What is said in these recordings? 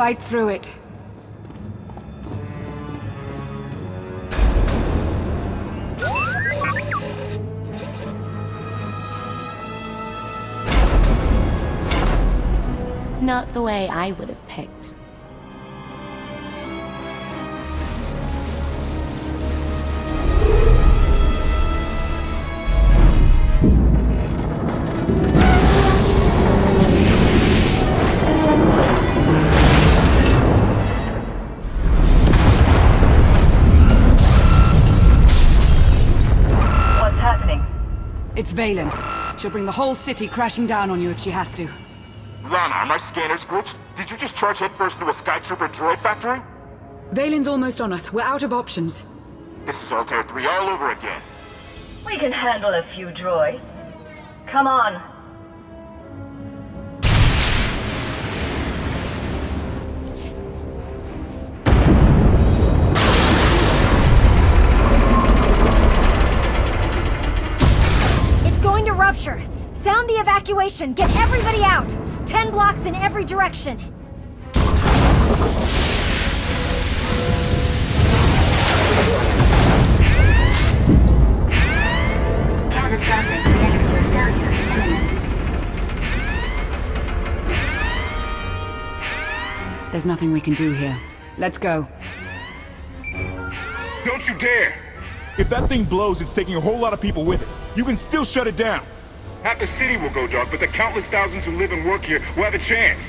fight through it. Not the way I would have picked. What's happening? It's Valen. She'll bring the whole city crashing down on you if she has to. Lana, are my scanners glitched? Did you just charge headfirst into a Skytrooper droid factory? Valen's almost on us. We're out of options. This is Altair 3 all over again. We can handle a few droids. Come on. It's going to rupture. Sound the evacuation. Get everybody out. 10 blocks in every direction. Catastrophic reactor failure imminent. There's nothing we can do here. Let's go. Don't you dare! If that thing blows, it's taking a whole lot of people with it. You can still shut it down. Half the city will go dark, but the countless thousands who live and work here will have a chance.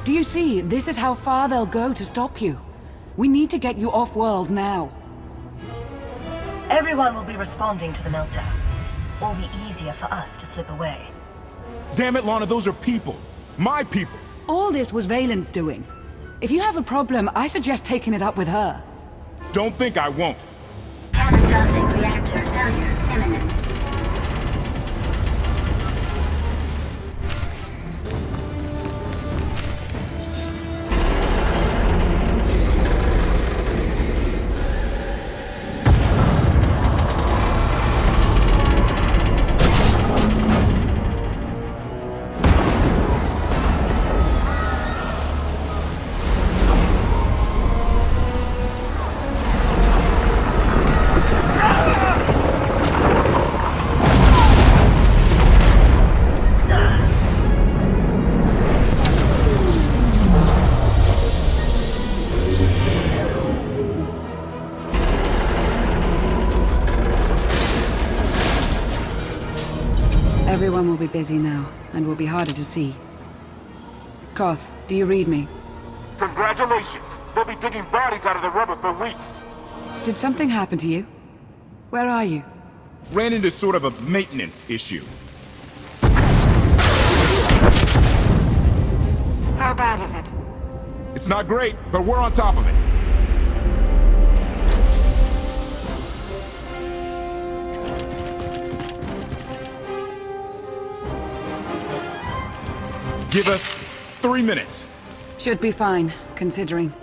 Do you see? This is how far they'll go to stop you. We need to get you off-world now. Everyone will be responding to the meltdown. Will be easier for us to slip away. Damn it, Lana, those are people. My people. All this was Valen's doing. If you have a problem, I suggest taking it up with her. Don't think I won't. Catastrophic reactor failure imminent. Everyone will be busy now, and will be harder to see. Koth, do you read me? Congratulations! They'll be digging bodies out of the rubble for weeks. Did something happen to you? Where are you? Ran into sort of a maintenance issue. How bad is it? It's not great, but we're on top of it. Give us 3 minutes. Should be fine, considering.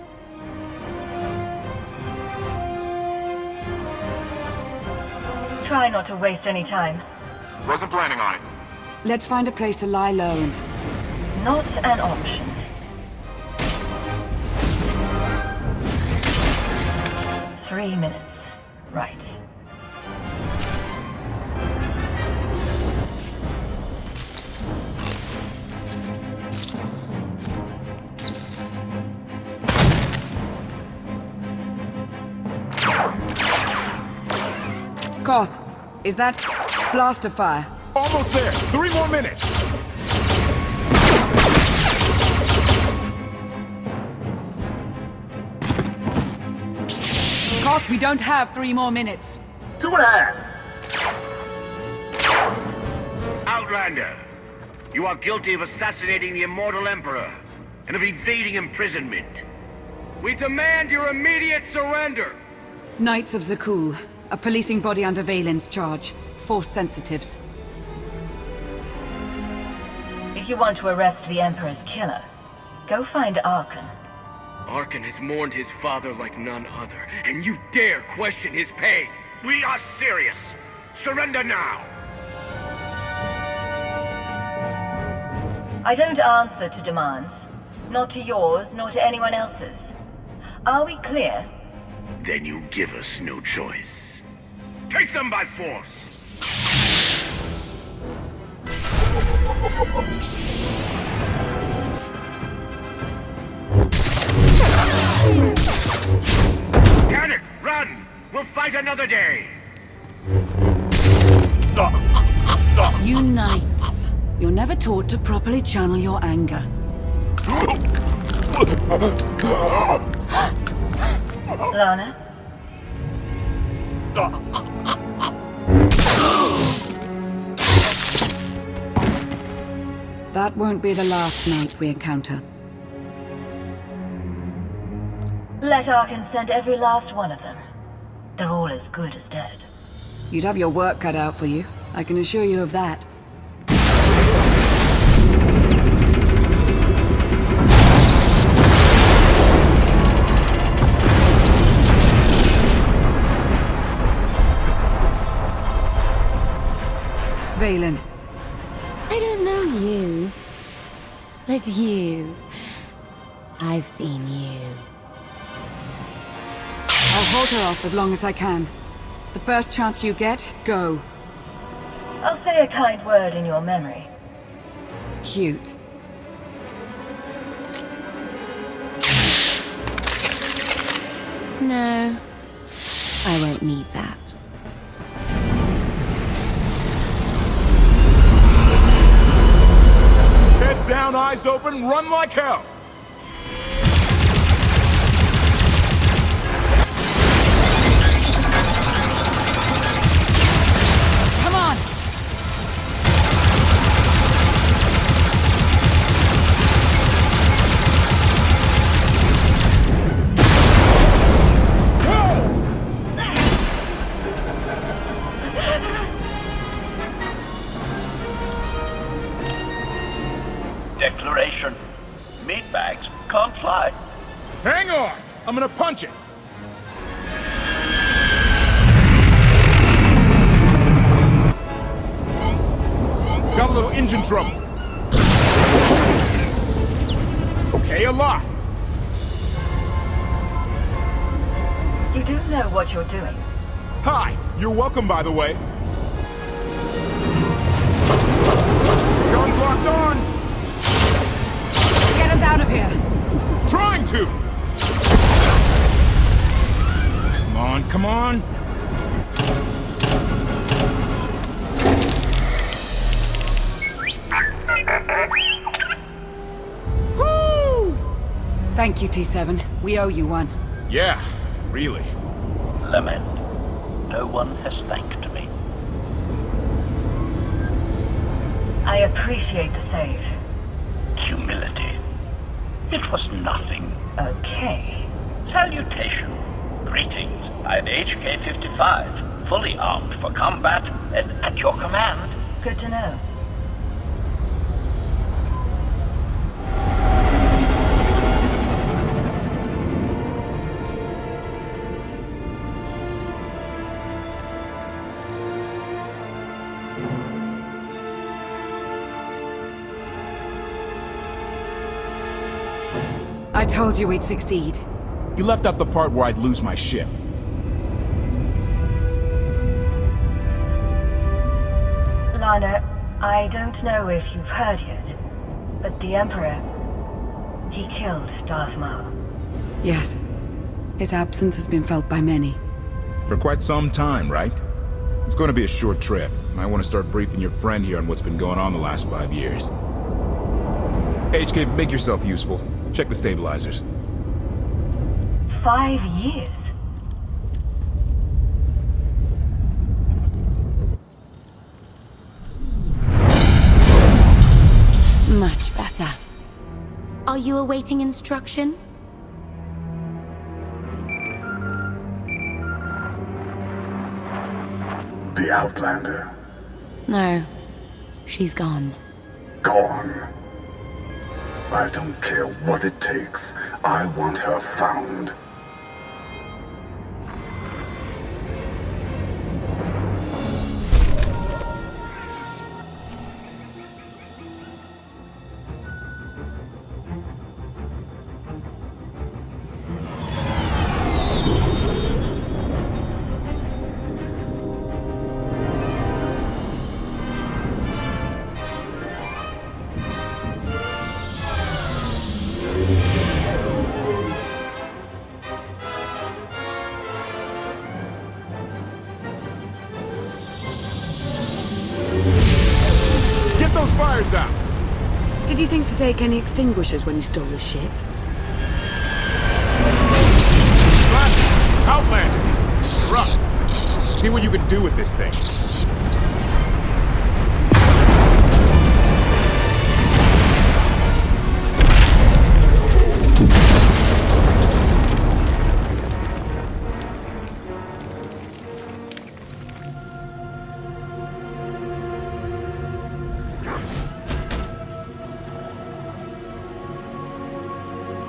Try not to waste any time. Wasn't planning on it. Let's find a place to lie low and... Not an option. Three minutes. Right. Koth, is that blaster fire? Almost there. 3 more minutes. Koth, we don't have 3 more minutes. 2.5. Outlander, you are guilty of assassinating the immortal Emperor and of evading imprisonment. We demand your immediate surrender! Knights of Zakuul, a policing body under Valen's charge. Force sensitives. If you want to arrest the Emperor's killer, go find Arkan. Arkan has mourned his father like none other, and you dare question his pain! We are serious. Surrender now. I don't answer to demands. Not to yours, nor to anyone else's. Are we clear? Then you give us no choice. Take them by force! Panic! Run! We'll fight another day! You knights. You're never taught to properly channel your anger. Lana? That won't be the last knight we encounter. Let Arkan send every last one of them. They're all as good as dead. You'd have your work cut out for you. I can assure you of that. Valen. I don't know you. But you. I've seen you. I'll hold her off as long as I can. The first chance you get, go. I'll say a kind word in your memory. Cute. No. I won't need that. Heads down, eyes open, run like hell! Come on! Declaration. Meatbags can't fly. Hang on! I'm gonna punch it! Got a little engine trouble. Okay, a lot. You do know what you're doing. Hi, you're welcome, by the way. Guns locked on! Get us out of here! Trying to! Come on, come on! Woo! Thank you, T7. We owe you one. Yeah, really. Lament. No one has thanked me. I appreciate the save. Humility. It was nothing. Okay. Salutation. Greetings. I'm HK-55, fully armed for combat and at your command. Good to know. I told you we'd succeed. You left out the part where I'd lose my ship. Lana, I don't know if you've heard yet, but the Emperor, he killed Darth Maul. Yes. His absence has been felt by many. For quite some time, right? It's going to be a short trip. Might want to start briefing your friend here on what's been going on the last 5 years. HK, make yourself useful. Check the stabilizers. 5 years? Much better. Are you awaiting instruction? The Outlander. No. She's gone. Gone. I don't care what it takes. I want her found. Get those fires out! Did you think to take any extinguishers when you stole the ship? Outlander! You're up. See what you can do with this thing.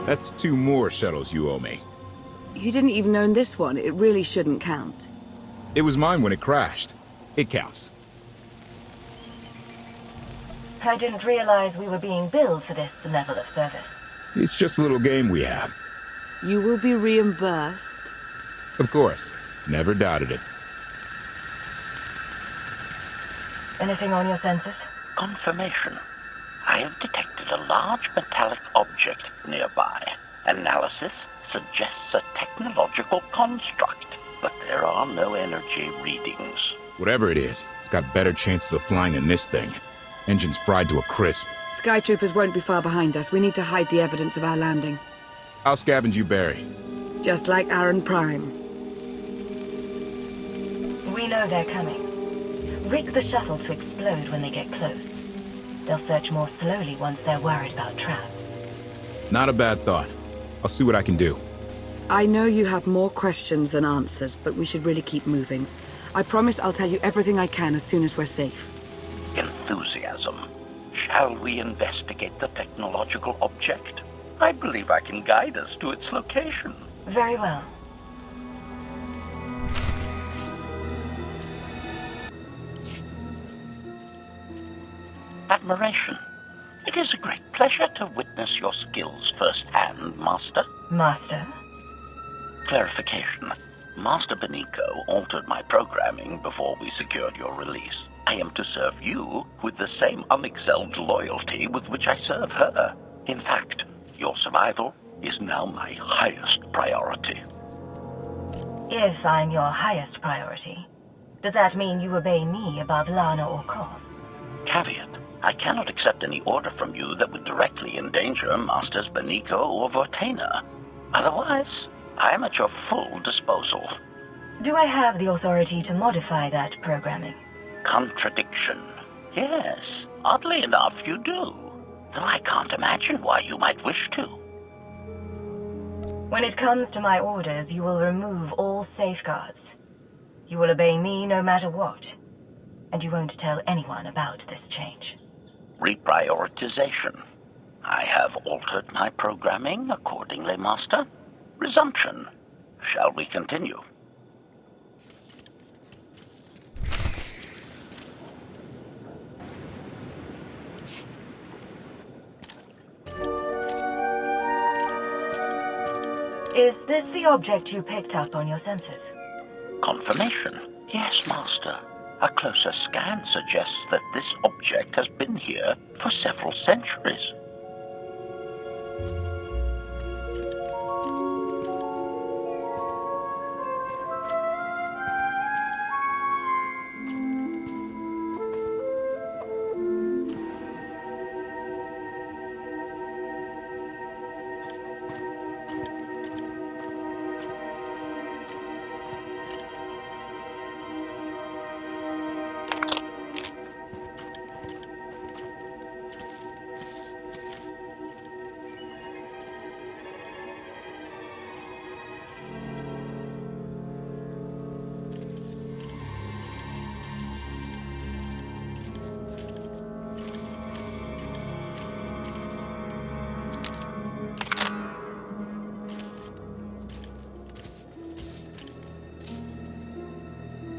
That's 2 more shuttles you owe me. You didn't even own this one. It really shouldn't count. It was mine when it crashed. It counts. I didn't realize we were being billed for this level of service. It's just a little game we have. You will be reimbursed. Of course. Never doubted it. Anything on your sensors? Confirmation. I have detected a large metallic object nearby. Analysis suggests a technological construct, but there are no energy readings. Whatever it is, it's got better chances of flying than this thing. Engine's fried to a crisp. Skytroopers won't be far behind us. We need to hide the evidence of our landing. I'll scavenge you, Barry. Just like Aaron Prime. We know they're coming. Rig the shuttle to explode when they get close. They'll search more slowly once they're worried about traps. Not a bad thought. I'll see what I can do. I know you have more questions than answers, but we should really keep moving. I promise I'll tell you everything I can as soon as we're safe. Enthusiasm. Shall we investigate the technological object? I believe I can guide us to its location. Very well. Admiration. It is a great pleasure to witness your skills firsthand, Master. Master? Clarification. Master Benico altered my programming before we secured your release. I am to serve you with the same unexcelled loyalty with which I serve her. In fact, your survival is now my highest priority. If I'm your highest priority, does that mean you obey me above Lana or Koth? Caveat. I cannot accept any order from you that would directly endanger Masters Benico or Vortena. Otherwise, I am at your full disposal. Do I have the authority to modify that programming? Contradiction. Yes, oddly enough, you do. Though I can't imagine why you might wish to. When it comes to my orders, you will remove all safeguards. You will obey me no matter what. And you won't tell anyone about this change. Reprioritization. I have altered my programming accordingly, Master. Resumption. Shall we continue? Is this the object you picked up on your sensors? Confirmation. Yes, Master. A closer scan suggests that this object has been here for several centuries.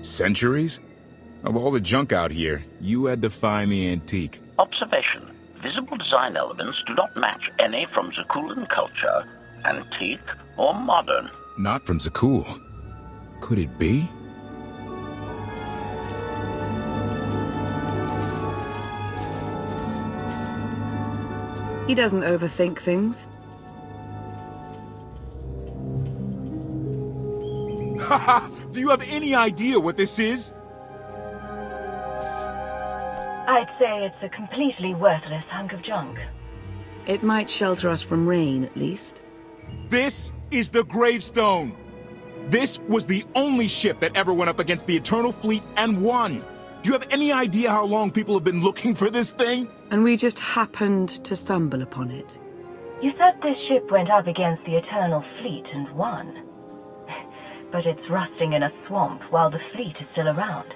Centuries? Of all the junk out here, you had to find the antique. Observation. Visible design elements do not match any from Zakuulan culture, antique or modern. Not from Zakuul. Could it be? He doesn't overthink things. Haha! Do you have any idea what this is? I'd say it's a completely worthless hunk of junk. It might shelter us from rain, at least. This is the Gravestone! This was the only ship that ever went up against the Eternal Fleet and won! Do you have any idea how long people have been looking for this thing? And we just happened to stumble upon it. You said this ship went up against the Eternal Fleet and won. But it's rusting in a swamp while the fleet is still around.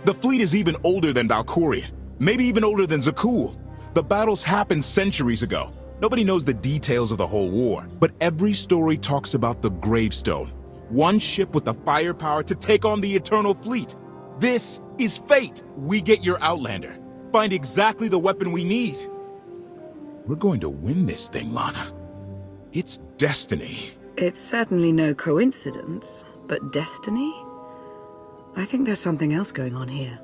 The fleet is even older than Valkyrian, maybe even older than Zakuul. The battles happened centuries ago. Nobody knows the details of the whole war, but every story talks about the Gravestone. One ship with the firepower to take on the Eternal Fleet. This is fate. We get your Outlander. Find exactly the weapon we need. We're going to win this thing, Lana. It's destiny. It's certainly no coincidence, but destiny? I think there's something else going on here.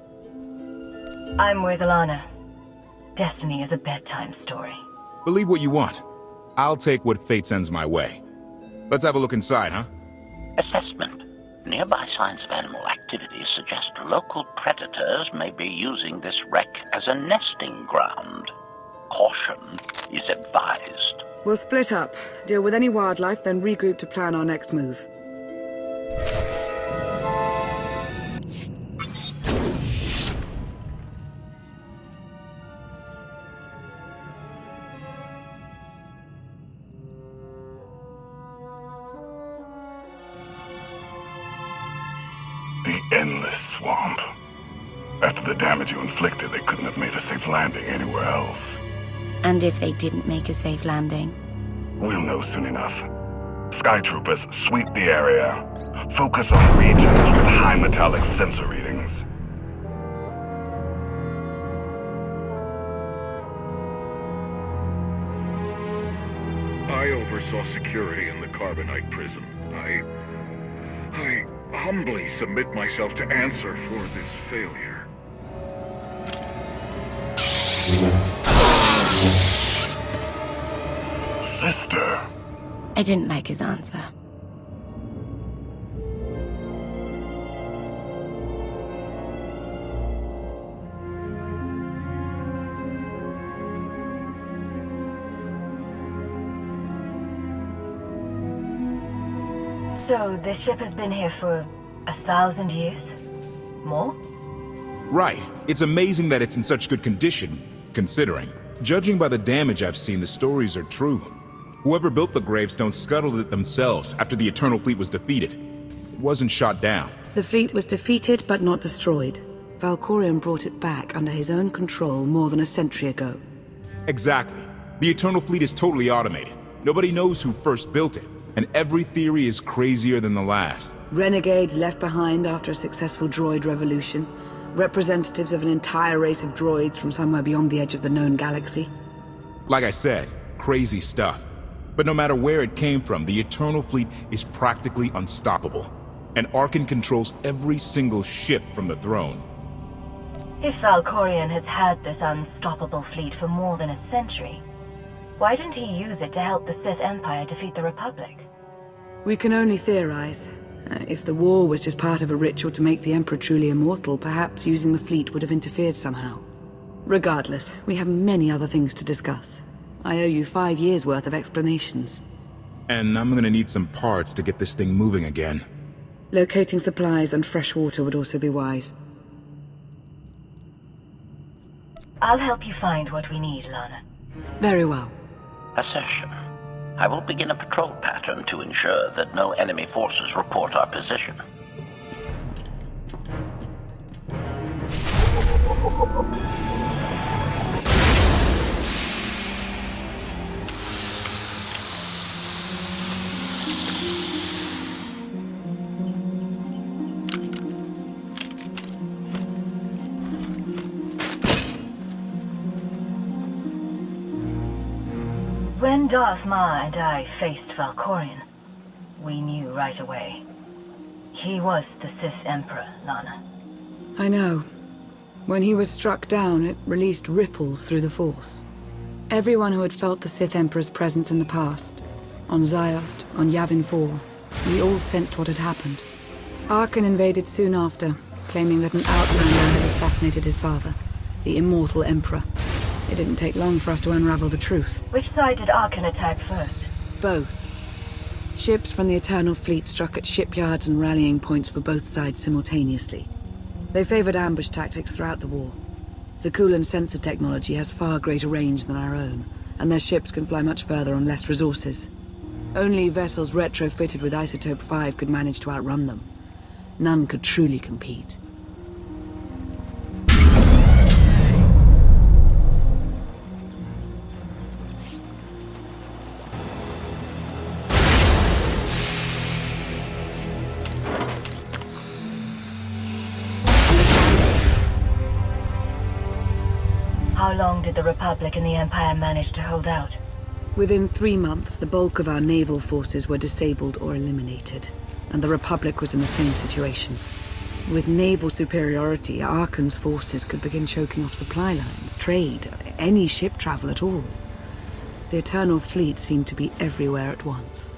I'm with Alana. Destiny is a bedtime story. Believe what you want. I'll take what fate sends my way. Let's have a look inside, huh? Assessment. Nearby signs of animal activity suggest local predators may be using this wreck as a nesting ground. Caution is advised. We'll split up, deal with any wildlife, then regroup to plan our next move. The endless swamp. After the damage you inflicted, they couldn't have made a safe landing anywhere else. And if they didn't make a safe landing? We'll know soon enough. Skytroopers, sweep the area. Focus on regions with high metallic sensor readings. I oversaw security in the Carbonite prison. I humbly submit myself to answer for this failure. Sister. I didn't like his answer. So, this ship has been here for 1,000 years? More? Right. It's amazing that it's in such good condition, considering. Judging by the damage I've seen, the stories are true. Whoever built the Gravestone scuttled it themselves after the Eternal Fleet was defeated. It wasn't shot down. The fleet was defeated but not destroyed. Valkorion brought it back under his own control more than a century ago. Exactly. The Eternal Fleet is totally automated. Nobody knows who first built it, and every theory is crazier than the last. Renegades left behind after a successful droid revolution. Representatives of an entire race of droids from somewhere beyond the edge of the known galaxy. Like I said, crazy stuff. But no matter where it came from, the Eternal Fleet is practically unstoppable. And Arkan controls every single ship from the throne. If Valkorion has had this unstoppable fleet for more than a century, why didn't he use it to help the Sith Empire defeat the Republic? We can only theorize. If the war was just part of a ritual to make the Emperor truly immortal, perhaps using the fleet would have interfered somehow. Regardless, we have many other things to discuss. I owe you 5 years' worth of explanations. And I'm gonna need some parts to get this thing moving again. Locating supplies and fresh water would also be wise. I'll help you find what we need, Lana. Very well. Assertion. I will begin a patrol pattern to ensure that no enemy forces report our position. When Darth Maul and I faced Valkorion, we knew right away. He was the Sith Emperor, Lana. I know. When he was struck down, it released ripples through the Force. Everyone who had felt the Sith Emperor's presence in the past, on Ziost, on Yavin 4, we all sensed what had happened. Arkan invaded soon after, claiming that an outlander had assassinated his father, the immortal Emperor. It didn't take long for us to unravel the truth. Which side did Arkan attack first? Both. Ships from the Eternal Fleet struck at shipyards and rallying points for both sides simultaneously. They favored ambush tactics throughout the war. Zakuulan sensor technology has far greater range than our own, and their ships can fly much further on less resources. Only vessels retrofitted with Isotope 5 could manage to outrun them. None could truly compete. How long did the Republic and the Empire manage to hold out? Within 3 months, the bulk of our naval forces were disabled or eliminated, and the Republic was in the same situation. With naval superiority, Arkan's forces could begin choking off supply lines, trade, any ship travel at all. The Eternal Fleet seemed to be everywhere at once.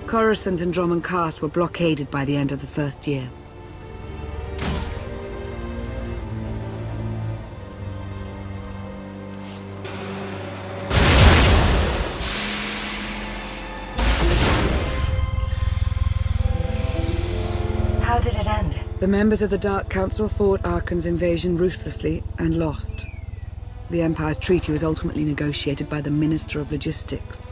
Coruscant and Drummond Cast were blockaded by the end of the first year. How did it end? The members of the Dark Council fought Arkan's invasion ruthlessly and lost. The Empire's treaty was ultimately negotiated by the Minister of Logistics.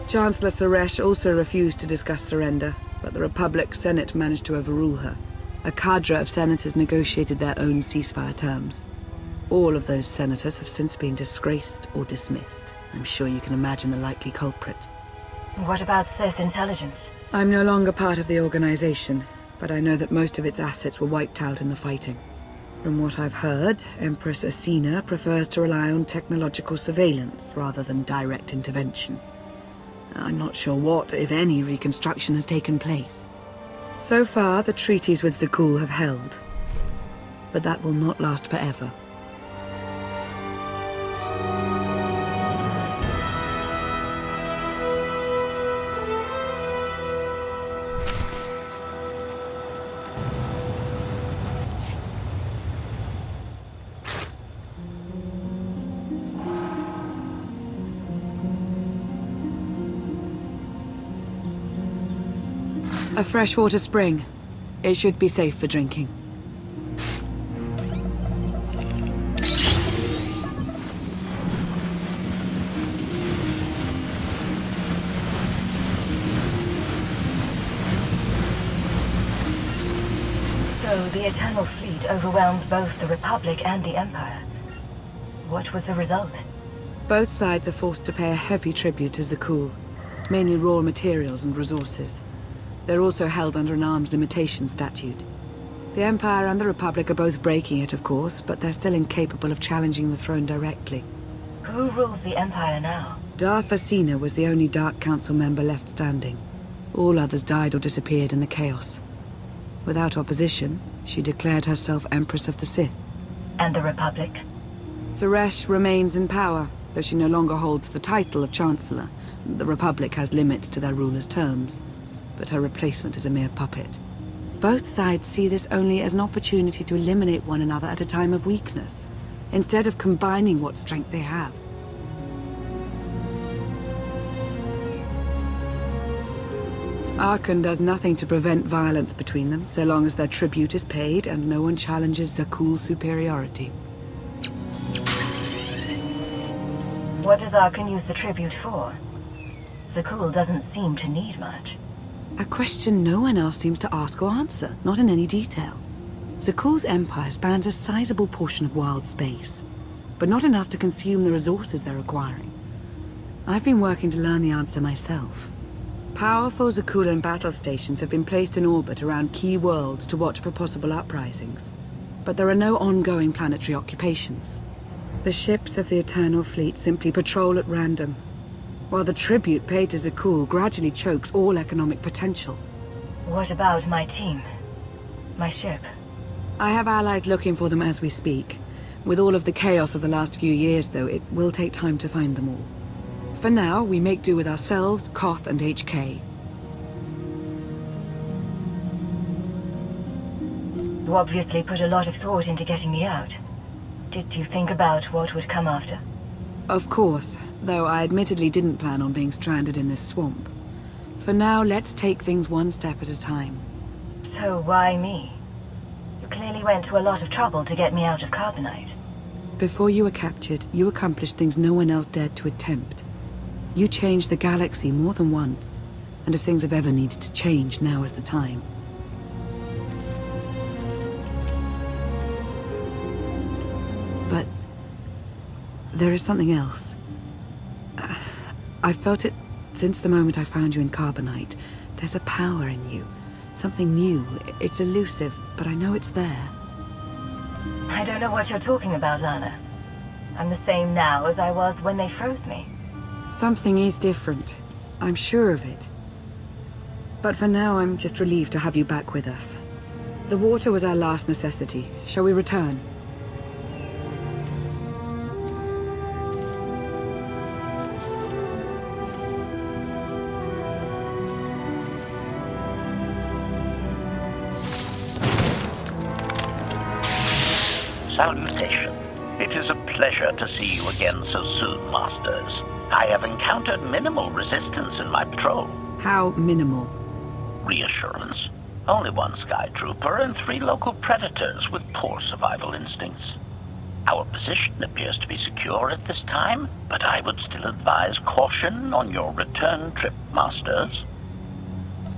Chancellor Suresh also refused to discuss surrender, but the Republic Senate managed to overrule her. A cadre of senators negotiated their own ceasefire terms. All of those senators have since been disgraced or dismissed. I'm sure you can imagine the likely culprit. What about Sith intelligence? I'm no longer part of the organization, but I know that most of its assets were wiped out in the fighting. From what I've heard, Empress Asina prefers to rely on technological surveillance rather than direct intervention. I'm not sure what, if any, reconstruction has taken place. So far, the treaties with Zakuul have held, but that will not last forever. A freshwater spring. It should be safe for drinking. So the Eternal Fleet overwhelmed both the Republic and the Empire. What was the result? Both sides are forced to pay a heavy tribute to Zakuul, mainly raw materials and resources. They're also held under an arms limitation statute. The Empire and the Republic are both breaking it, of course, but they're still incapable of challenging the throne directly. Who rules the Empire now? Darth Asina was the only Dark Council member left standing. All others died or disappeared in the chaos. Without opposition, she declared herself Empress of the Sith. And the Republic? Suresh remains in power, though she no longer holds the title of Chancellor. The Republic has limits to their ruler's terms, but her replacement is a mere puppet. Both sides see this only as an opportunity to eliminate one another at a time of weakness, instead of combining what strength they have. Arkan does nothing to prevent violence between them, so long as their tribute is paid and no one challenges Zakuul's superiority. What does Arkan use the tribute for? Zakuul doesn't seem to need much. A question no one else seems to ask or answer, not in any detail. Zakuul's empire spans a sizable portion of wild space, but not enough to consume the resources they're acquiring. I've been working to learn the answer myself. Powerful Zakuulan battle stations have been placed in orbit around key worlds to watch for possible uprisings, but there are no ongoing planetary occupations. The ships of the Eternal Fleet simply patrol at random, while the tribute paid to Zakuul gradually chokes all economic potential. What about my team? My ship? I have allies looking for them as we speak. With all of the chaos of the last few years, though, it will take time to find them all. For now, we make do with ourselves, Koth, and HK. You obviously put a lot of thought into getting me out. Did you think about what would come after? Of course, though I admittedly didn't plan on being stranded in this swamp. For now, let's take things one step at a time. So why me? You clearly went to a lot of trouble to get me out of Carbonite. Before you were captured, you accomplished things no one else dared to attempt. You changed the galaxy more than once, and if things have ever needed to change, now is the time. But there is something else. I've felt it since the moment I found you in Carbonite. There's a power in you. Something new. It's elusive, but I know it's there. I don't know what you're talking about, Lana. I'm the same now as I was when they froze me. Something is different. I'm sure of it. But for now, I'm just relieved to have you back with us. The water was our last necessity. Shall we return? Salutation. It is a pleasure to see you again so soon, Masters. I have encountered minimal resistance in my patrol. How minimal? Reassurance. Only one Sky Trooper and 3 local predators with poor survival instincts. Our position appears to be secure at this time, but I would still advise caution on your return trip, Masters.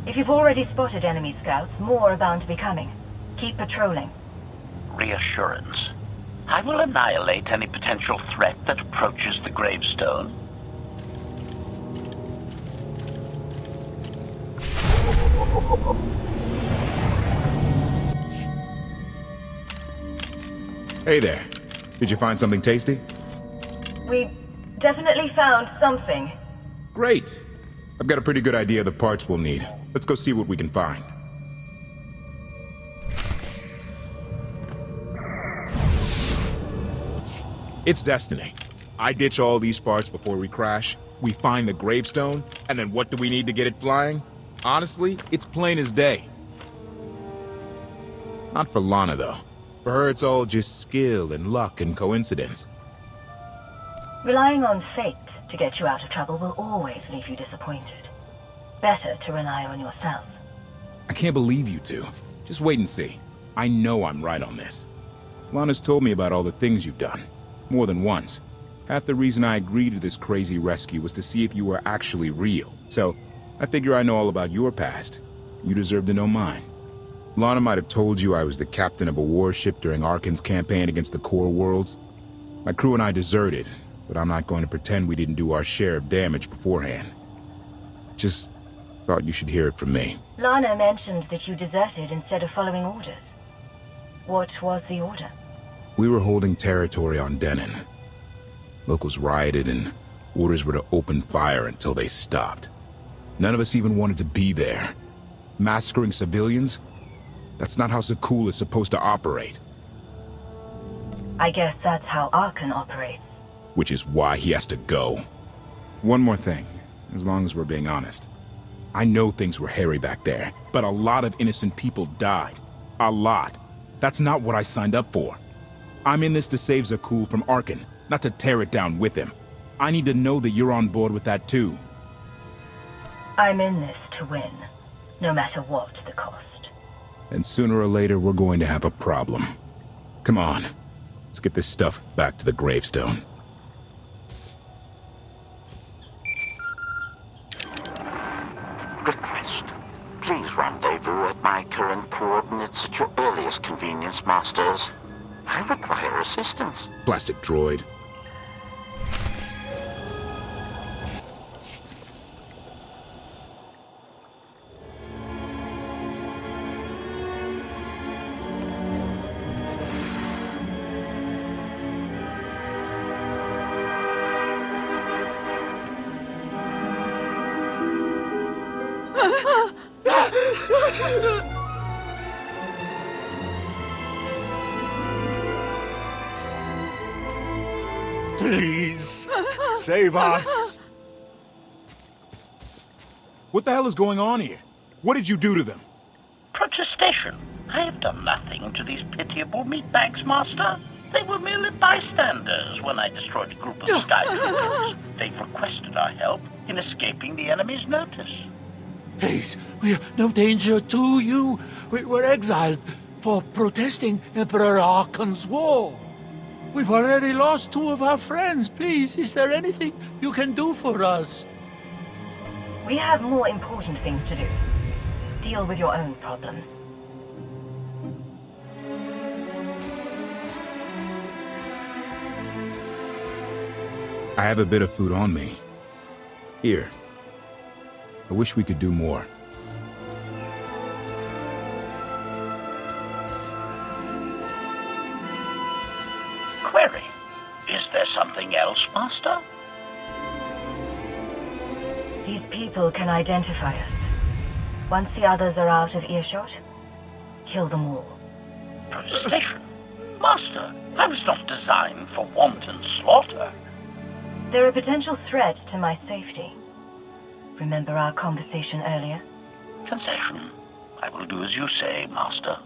If you've already spotted enemy scouts, more are bound to be coming. Keep patrolling. Reassurance. I will annihilate any potential threat that approaches the Gravestone. Hey there. Did you find something tasty? We definitely found something. Great. I've got a pretty good idea of the parts we'll need. Let's go see what we can find. It's destiny. I ditch all these parts before we crash, we find the Gravestone, and then what do we need to get it flying? Honestly, it's plain as day. Not for Lana, though. For her, it's all just skill and luck and coincidence. Relying on fate to get you out of trouble will always leave you disappointed. Better to rely on yourself. I can't believe you two. Just wait and see. I know I'm right on this. Lana's told me about all the things you've done. More than once. Half the reason I agreed to this crazy rescue was to see if you were actually real. So, I figure I know all about your past. You deserve to know mine. Lana might have told you I was the captain of a warship during Arkan's campaign against the Core Worlds. My crew and I deserted, but I'm not going to pretend we didn't do our share of damage beforehand. Just thought you should hear it from me. Lana mentioned that you deserted instead of following orders. What was the order? We were holding territory on Denon. Locals rioted and orders were to open fire until they stopped. None of us even wanted to be there. Massacring civilians? That's not how Zakuul is supposed to operate. I guess that's how Arkan operates. Which is why he has to go. One more thing, as long as we're being honest. I know things were hairy back there, but a lot of innocent people died. A lot. That's not what I signed up for. I'm in this to save Zakuul from Arkan, not to tear it down with him. I need to know that you're on board with that too. I'm in this to win, no matter what the cost. And sooner or later, we're going to have a problem. Come on, let's get this stuff back to the Gravestone. Request. Please rendezvous at my current coordinates at your earliest convenience, Masters. I require assistance. Plastic droid. Please, save us. What the hell is going on here? What did you do to them? Protestation. I have done nothing to these pitiable meatbags, Master. They were merely bystanders when I destroyed a group of sky troopers. They've requested our help in escaping the enemy's notice. Please, we're no danger to you. We were exiled for protesting Emperor Archon's war. We've already lost 2 of our friends. Please, is there anything you can do for us? We have more important things to do. Deal with your own problems. I have a bit of food on me. Here. I wish we could do more. Query. Is there something else, Master? These people can identify us. Once the others are out of earshot, kill them all. Protestation? Master, I was not designed for wanton slaughter. They're a potential threat to my safety. Remember our conversation earlier? Concession. I will do as you say, Master.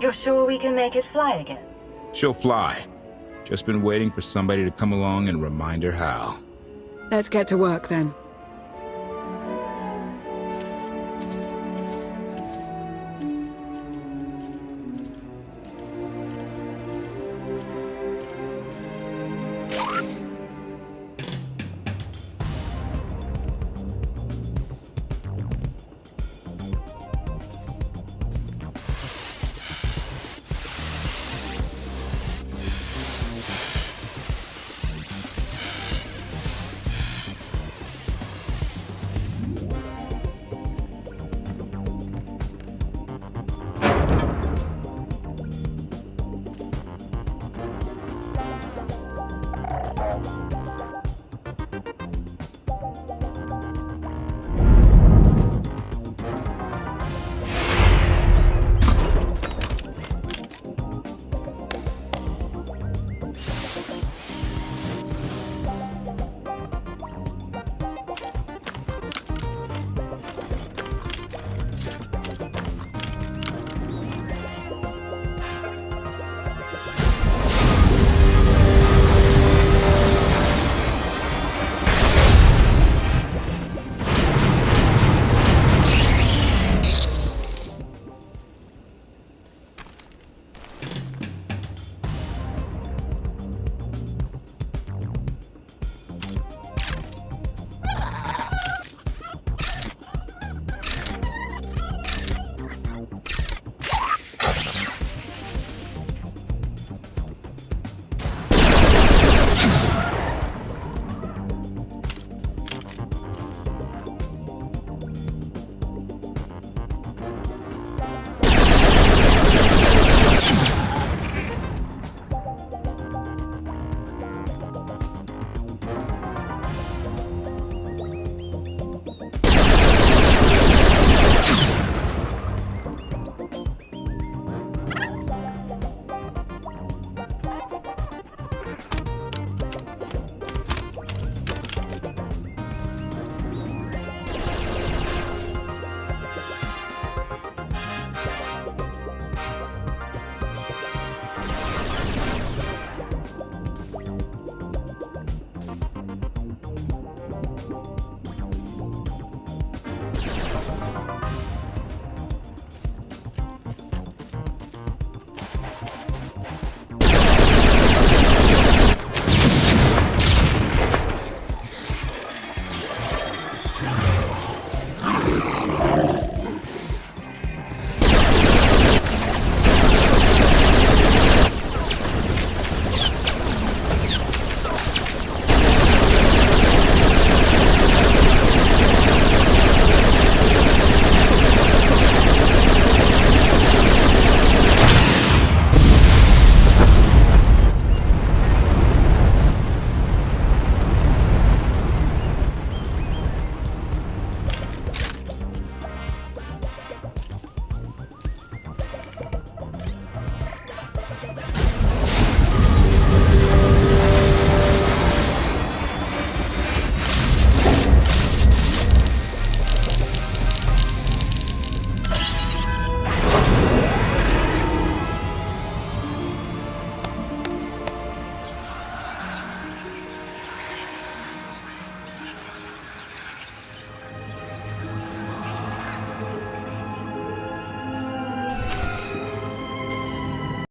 You're sure we can make it fly again? She'll fly. Just been waiting for somebody to come along and remind her how. Let's get to work then.